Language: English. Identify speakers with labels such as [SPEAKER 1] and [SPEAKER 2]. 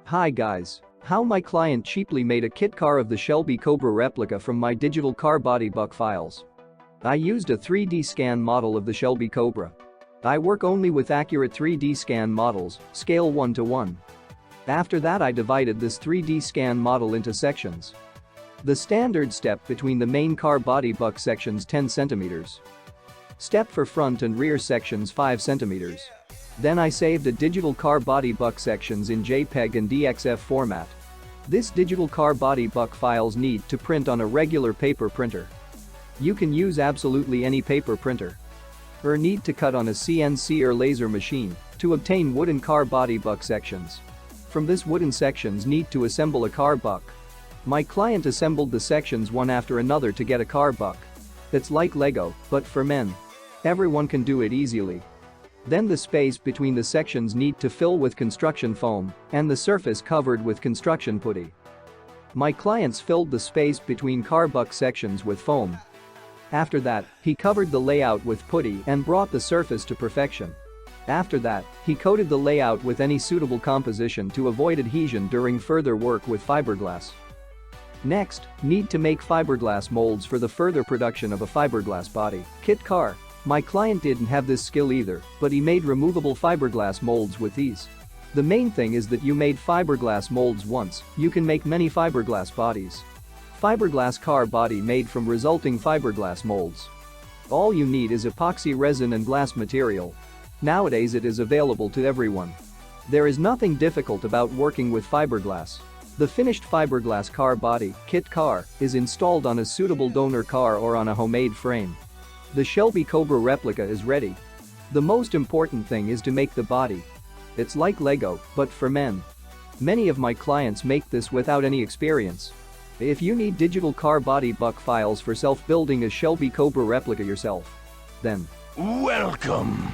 [SPEAKER 1] Hi guys. How my client cheaply made a kit car of the Shelby Cobra replica from my digital car body buck files. I used a 3D scan model of the Shelby Cobra. I work only with accurate 3D scan models, scale 1:1. After that I divided this 3D scan model into sections. The standard step between the main car body buck sections 10 cm. Step for front and rear sections 5 cm. Then I saved a digital car body buck sections in JPEG and DXF format. This digital car body buck files need to print on a regular paper printer. You can use absolutely any paper printer. Or need to cut on a CNC or laser machine to obtain wooden car body buck sections. From this wooden sections need to assemble a car buck. My client assembled the sections one after another to get a car buck. It's like Lego, but for men. Everyone can do it easily. Then the space between the sections need to fill with construction foam and the surface covered with construction putty. My clients filled the space between car buck sections with foam. After that, he covered the layout with putty and brought the surface to perfection. After that, he coated the layout with any suitable composition to avoid adhesion during further work with fiberglass. Next, need to make fiberglass molds for the further production of a fiberglass body kit car. My client didn't have this skill either, but he made removable fiberglass molds with ease. The main thing is that you made fiberglass molds once, you can make many fiberglass bodies. Fiberglass car body made from resulting fiberglass molds. All you need is epoxy resin and glass material. Nowadays it is available to everyone. There is nothing difficult about working with fiberglass. The finished fiberglass car body kit car is installed on a suitable donor car or on a homemade frame. The Shelby Cobra replica is ready. The most important thing is to make the body. It's like Lego, but for men. Many of my clients make this without any experience. If you need digital car body buck files for self-building a Shelby Cobra replica yourself, then
[SPEAKER 2] Welcome!